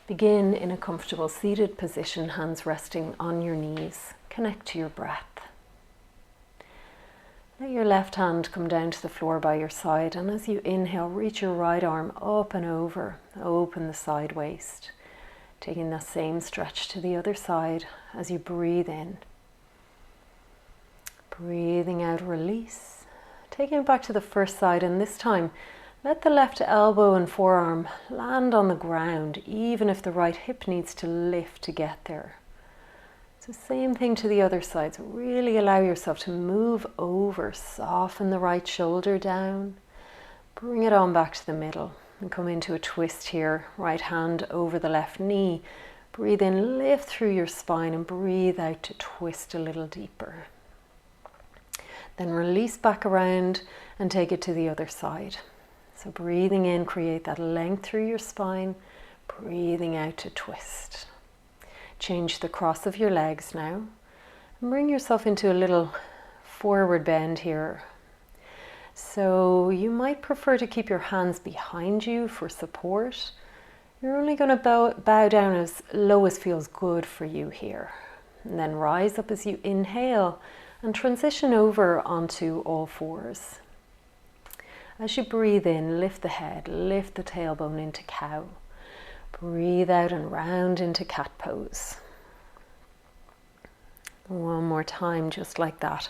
Begin in a comfortable seated position, hands resting on your knees. Connect to your breath. Let your left hand come down to the floor by your side, and as you inhale, reach your right arm up and over. Open the side waist. Taking that same stretch to the other side as you breathe in. Breathing out, release. Taking it back to the first side, and this time, let the left elbow and forearm land on the ground, even if the right hip needs to lift to get there. So same thing to the other side. So really allow yourself to move over, soften the right shoulder down, bring it on back to the middle, and come into a twist here. Right hand over the left knee. Breathe in, lift through your spine, and breathe out to twist a little deeper. Then release back around and take it to the other side. So breathing in, create that length through your spine. Breathing out to twist. Change the cross of your legs now. And bring yourself into a little forward bend here. So you might prefer to keep your hands behind you for support. You're only going to bow down as low as feels good for you here. And then rise up as you inhale and transition over onto all fours. As you breathe in, lift the head, lift the tailbone into cow. Breathe out and round into cat pose. One more time, just like that.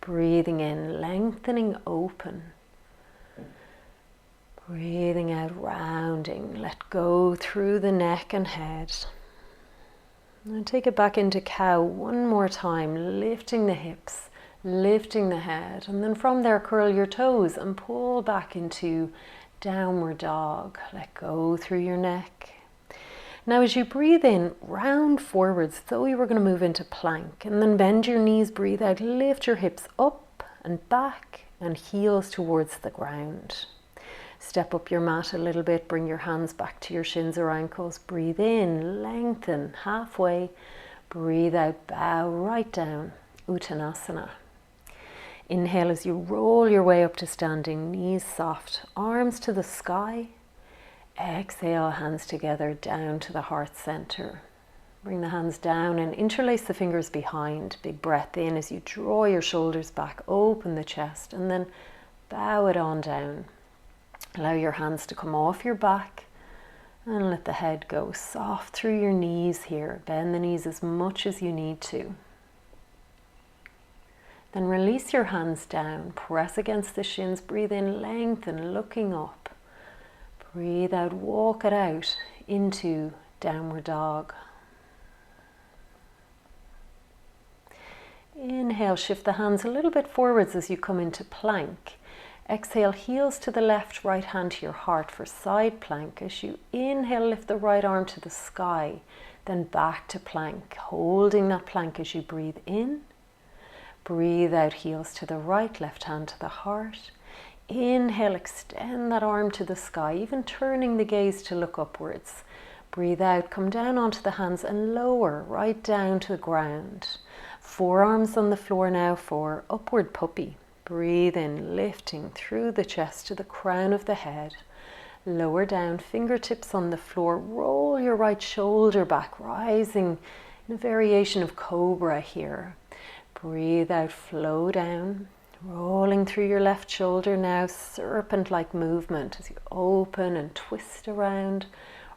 Breathing in, lengthening open. Breathing out, rounding. Let go through the neck and head. And take it back into cow one more time, lifting the hips. Lifting the head, and then from there curl your toes and pull back into downward dog. Let go through your neck. Now as you breathe in, round forwards, though you were going to move into plank, and then bend your knees, breathe out, lift your hips up and back and heels towards the ground. Step up your mat a little bit, bring your hands back to your shins or ankles, breathe in, lengthen halfway, breathe out, bow right down, Uttanasana. Inhale as you roll your way up to standing, knees soft, arms to the sky. Exhale, hands together down to the heart center. Bring the hands down and interlace the fingers behind. Big breath in as you draw your shoulders back, open the chest, and then bow it on down. Allow your hands to come off your back and let the head go soft through your knees here. Bend the knees as much as you need to. Then release your hands down, press against the shins, breathe in, lengthen, looking up. Breathe out, walk it out into downward dog. Inhale, shift the hands a little bit forwards as you come into plank. Exhale, heels to the left, right hand to your heart for side plank. As you inhale, lift the right arm to the sky, then back to plank, holding that plank as you breathe in. Breathe out, heels to the right, left hand to the heart. Inhale, extend that arm to the sky, even turning the gaze to look upwards. Breathe out, come down onto the hands and lower right down to the ground. Forearms on the floor now for upward puppy. Breathe in, lifting through the chest to the crown of the head. Lower down, fingertips on the floor. Roll your right shoulder back, rising in a variation of cobra here. Breathe out, flow down, rolling through your left shoulder now, serpent-like movement as you open and twist around,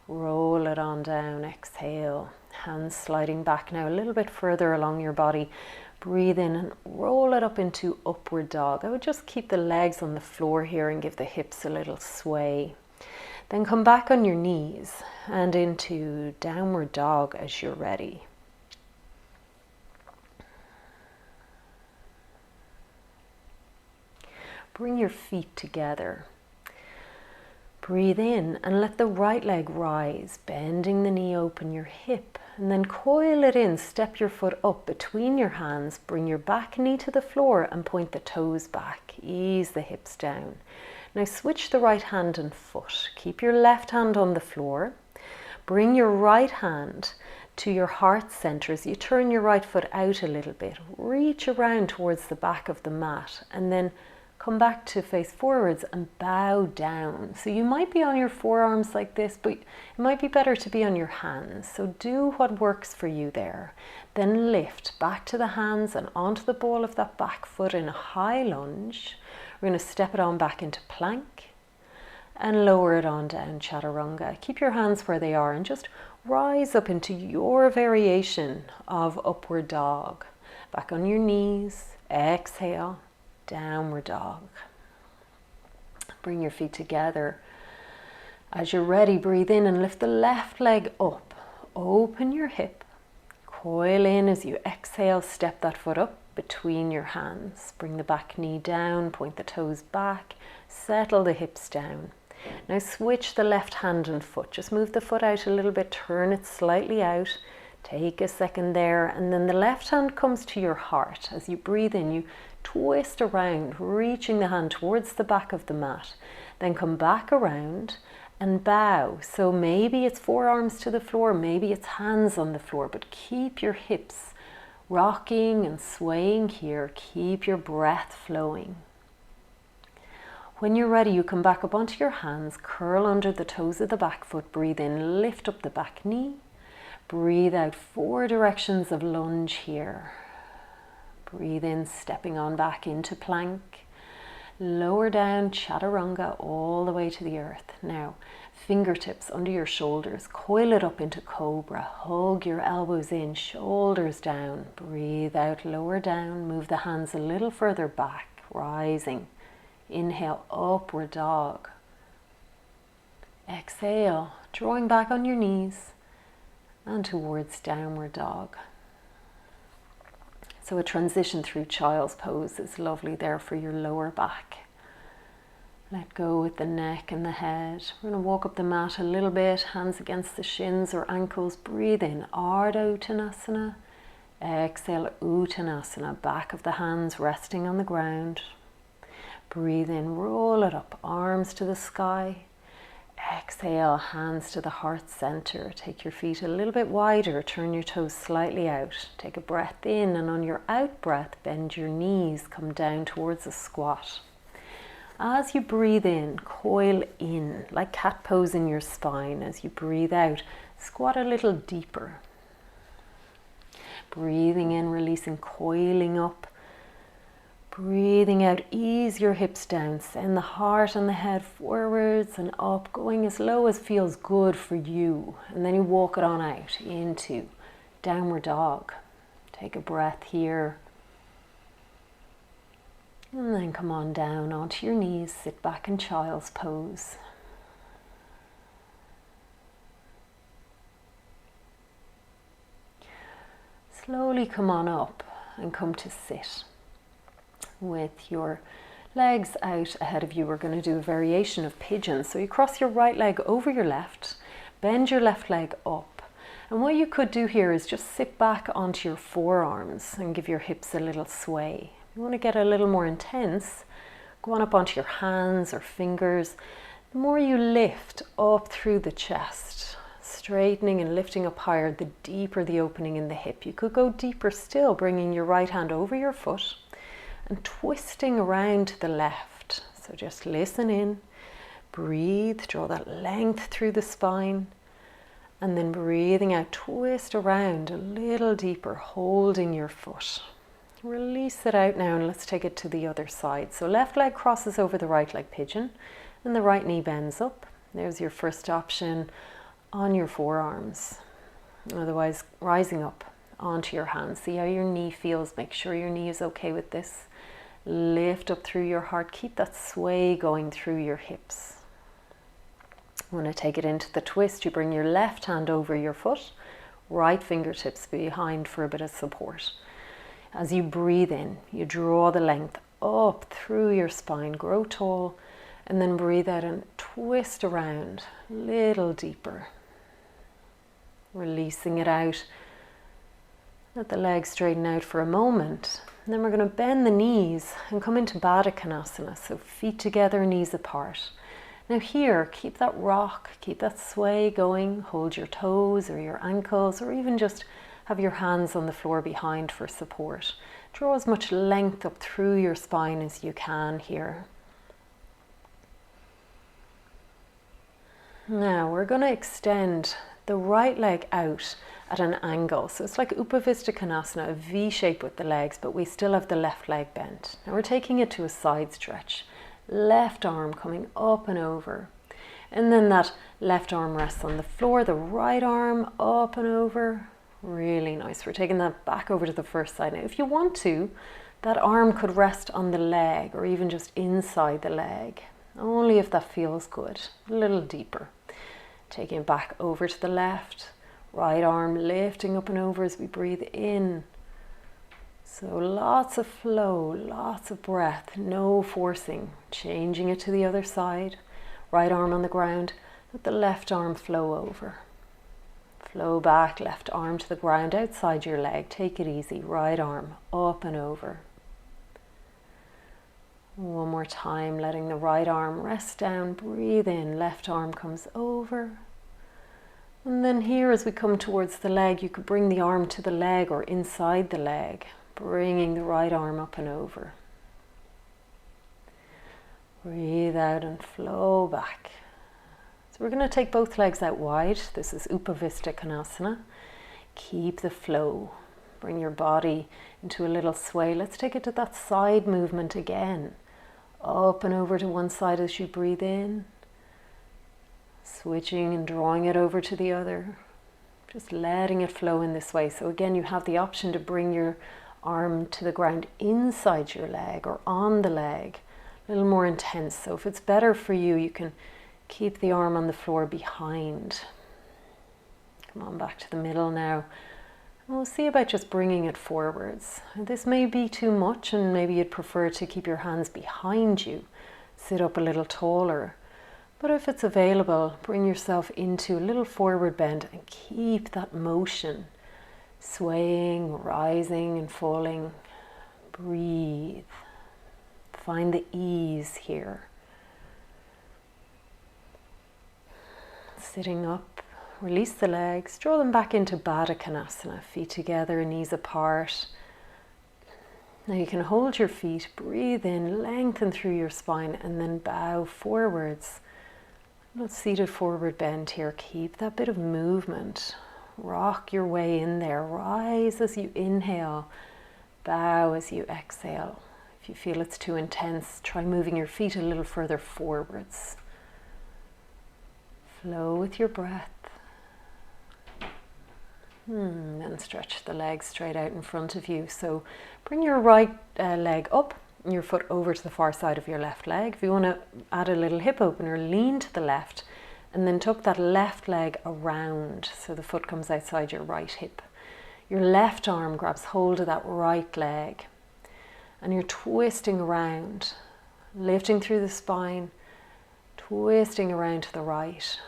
roll it on down, exhale, hands sliding back now a little bit further along your body. Breathe in and roll it up into upward dog. I would just keep the legs on the floor here and give the hips a little sway. Then come back on your knees and into downward dog as you're ready. Bring your feet together. Breathe in and let the right leg rise, bending the knee, open your hip, and then coil it in. Step your foot up between your hands, bring your back knee to the floor and point the toes back. Ease the hips down. Now switch the right hand and foot. Keep your left hand on the floor. Bring your right hand to your heart center as you turn your right foot out a little bit. Reach around towards the back of the mat and then come back to face forwards and bow down. So you might be on your forearms like this, but it might be better to be on your hands. So do what works for you there. Then lift back to the hands and onto the ball of that back foot in a high lunge. We're going to step it on back into plank and lower it on down, chaturanga. Keep your hands where they are and just rise up into your variation of upward dog. Back on your knees, exhale, downward dog. Bring your feet together. As you're ready, breathe in and lift the left leg up. Open your hip. Coil in as you exhale, step that foot up between your hands. Bring the back knee down, point the toes back, settle the hips down. Now switch the left hand and foot. Just move the foot out a little bit, turn it slightly out. Take a second there, and then the left hand comes to your heart. As you breathe in, you twist around, reaching the hand towards the back of the mat. Then come back around and bow. So maybe it's forearms to the floor, maybe it's hands on the floor, but keep your hips rocking and swaying here. Keep your breath flowing. When you're ready, you come back up onto your hands, curl under the toes of the back foot, breathe in, lift up the back knee. Breathe out 4 directions of lunge here. Breathe in, stepping on back into plank. Lower down, chaturanga, all the way to the earth. Now, fingertips under your shoulders. Coil it up into cobra. Hug your elbows in, shoulders down. Breathe out, lower down. Move the hands a little further back, rising. Inhale, upward dog. Exhale, drawing back on your knees. And towards downward dog. So a transition through child's pose is lovely there for your lower back. Let go with the neck and the head. We're going to walk up the mat a little bit, hands against the shins or ankles. Breathe in, Ardha Uttanasana. Exhale, Uttanasana, back of the hands resting on the ground. Breathe in, roll it up, arms to the sky. Exhale, hands to the heart center. Take your feet a little bit wider, turn your toes slightly out. Take a breath in, and on your out breath, bend your knees, come down towards a squat. As you breathe in, coil in, like cat pose in your spine. As you breathe out, squat a little deeper. Breathing in, releasing, coiling up. Breathing out, ease your hips down, send the heart and the head forwards and up, going as low as feels good for you. And then you walk it on out into downward dog. Take a breath here. And then come on down onto your knees, sit back in child's pose. Slowly come on up and come to sit. With your legs out ahead of you, we're going to do a variation of pigeon. So you cross your right leg over your left, bend your left leg up. And what you could do here is just sit back onto your forearms and give your hips a little sway. If you want to get a little more intense, go on up onto your hands or fingers. The more you lift up through the chest, straightening and lifting up higher, the deeper the opening in the hip. You could go deeper still, bringing your right hand over your foot and twisting around to the left. So just listen in, breathe, draw that length through the spine, and then breathing out, twist around a little deeper, holding your foot. Release it out now, and let's take it to the other side. So left leg crosses over the right leg, pigeon, and the right knee bends up. There's your first option on your forearms. Otherwise, rising up onto your hands. See how your knee feels. Make sure your knee is okay with this. Lift up through your heart. Keep that sway going through your hips. When I take it into the twist, you bring your left hand over your foot, right fingertips behind for a bit of support. As you breathe in, you draw the length up through your spine, grow tall, and then breathe out and twist around a little deeper. Releasing it out. Let the legs straighten out for a moment. And then we're going to bend the knees and come into Baddha Konasana. So feet together, knees apart. Now here, keep that rock, keep that sway going. Hold your toes or your ankles, or even just have your hands on the floor behind for support. Draw as much length up through your spine as you can here. Now we're going to extend the right leg out at an angle. So it's like Baddha Konasana, a V shape with the legs, but we still have the left leg bent. Now we're taking it to a side stretch. Left arm coming up and over. And then that left arm rests on the floor, the right arm up and over. Really nice. We're taking that back over to the first side. Now if you want to, that arm could rest on the leg or even just inside the leg. Only if that feels good. A little deeper. Taking it back over to the left. Right arm lifting up and over as we breathe in. So lots of flow, lots of breath, no forcing. Changing it to the other side. Right arm on the ground, let the left arm flow over. Flow back, left arm to the ground outside your leg. Take it easy, right arm up and over. One more time, letting the right arm rest down. Breathe in, left arm comes over. And then here as we come towards the leg, you could bring the arm to the leg or inside the leg, bringing the right arm up and over. Breathe out and flow back. So we're going to take both legs out wide. This is Baddha Konasana. Keep the flow. Bring your body into a little sway. Let's take it to that side movement again. Up and over to one side as you breathe in. Switching and drawing it over to the other. Just letting it flow in this way. So again, you have the option to bring your arm to the ground inside your leg or on the leg. A little more intense. So if it's better for you, you can keep the arm on the floor behind. Come on back to the middle now. And we'll see about just bringing it forwards. This may be too much and maybe you'd prefer to keep your hands behind you. Sit up a little taller. But if it's available, bring yourself into a little forward bend and keep that motion. Swaying, rising and falling. Breathe. Find the ease here. Sitting up, release the legs, draw them back into Baddha Konasana, feet together, knees apart. Now you can hold your feet, breathe in, lengthen through your spine, and then bow forwards. A little seated forward bend here. Keep that bit of movement. Rock your way in there. Rise as you inhale, bow as you exhale. If you feel it's too intense, try moving your feet a little further forwards. Flow with your breath. Then stretch the legs straight out in front of you. So bring your right leg up and your foot over to the far side of your left leg. If you want to add a little hip opener, lean to the left and then tuck that left leg around so the foot comes outside your right hip. Your left arm grabs hold of that right leg and you're twisting around, lifting through the spine, twisting around to the right.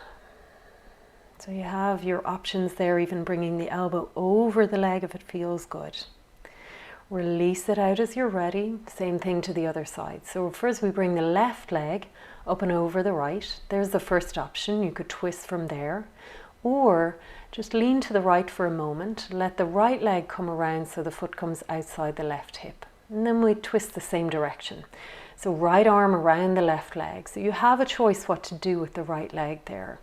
So you have your options there, even bringing the elbow over the leg if it feels good. Release it out as you're ready. Same thing to the other side. So first we bring the left leg up and over the right. There's the first option. You could twist from there. Or just lean to the right for a moment. Let the right leg come around so the foot comes outside the left hip. And then we twist the same direction. So right arm around the left leg. So you have a choice what to do with the right leg there.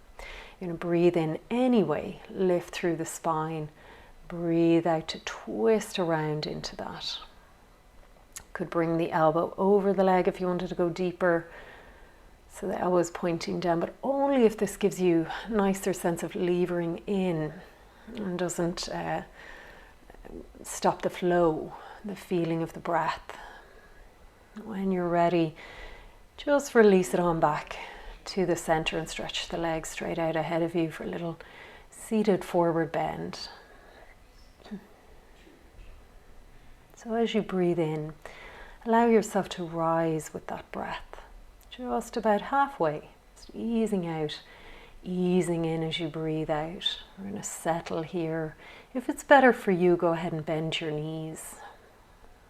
You're going to breathe in anyway, lift through the spine, breathe out to twist around into that. Could bring the elbow over the leg if you wanted to go deeper, so the elbow is pointing down, but only if this gives you a nicer sense of levering in and doesn't stop the flow, the feeling of the breath. When you're ready, just release it on back to the center and stretch the legs straight out ahead of you for a little seated forward bend. So as you breathe in, allow yourself to rise with that breath, just about halfway, just easing out, easing in as you breathe out. We're going to settle here. If it's better for you, go ahead and bend your knees.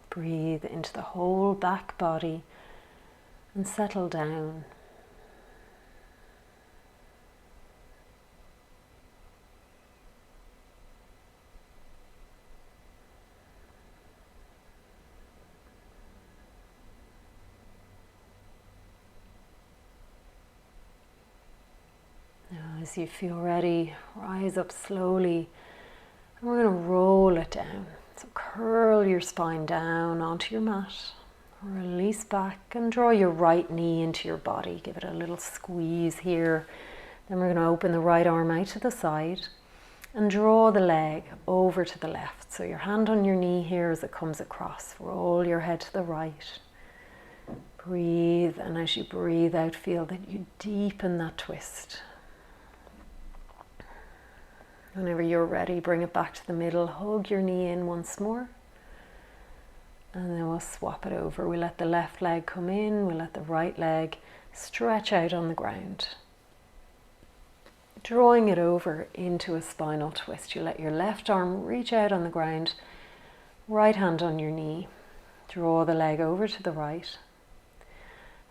Breathe into the whole back body and settle down. As you feel ready, rise up slowly, and we're going to roll it down. So curl your spine down onto your mat, release back and draw your right knee into your body. Give it a little squeeze here. Then we're going to open the right arm out to the side and draw the leg over to the left. So your hand on your knee here as it comes across. Roll your head to the right. Breathe, and as you breathe out, feel that you deepen that twist. Whenever you're ready, bring it back to the middle. Hug your knee in once more. And then we'll swap it over. We let the left leg come in. We let the right leg stretch out on the ground. Drawing it over into a spinal twist. You let your left arm reach out on the ground. Right hand on your knee. Draw the leg over to the right.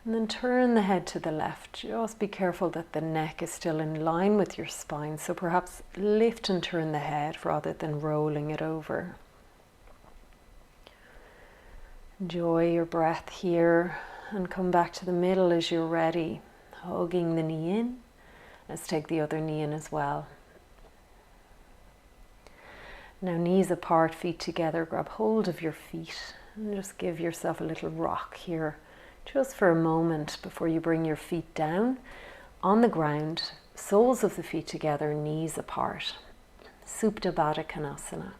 And then turn the head to the left. Just be careful that the neck is still in line with your spine. So perhaps lift and turn the head rather than rolling it over. Enjoy your breath here and come back to the middle as you're ready. Hugging the knee in. Let's take the other knee in as well. Now knees apart, feet together. Grab hold of your feet and just give yourself a little rock here. Just for a moment before you bring your feet down on the ground, soles of the feet together, knees apart. Supta Baddha Konasana.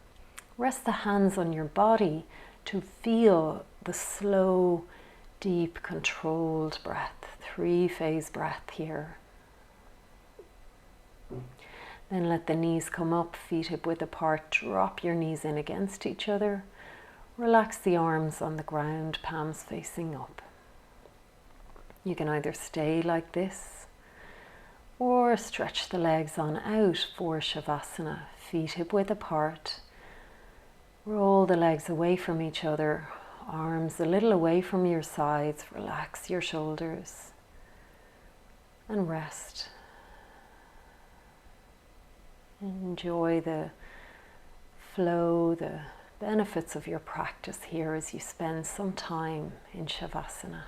Rest the hands on your body to feel the slow, deep, controlled breath. 3-phase breath here. Then let the knees come up, feet hip width apart. Drop your knees in against each other. Relax the arms on the ground, palms facing up. You can either stay like this or stretch the legs on out for Shavasana. Feet hip width apart. Roll the legs away from each other. Arms a little away from your sides. Relax your shoulders and rest. Enjoy the flow, the benefits of your practice here as you spend some time in Shavasana.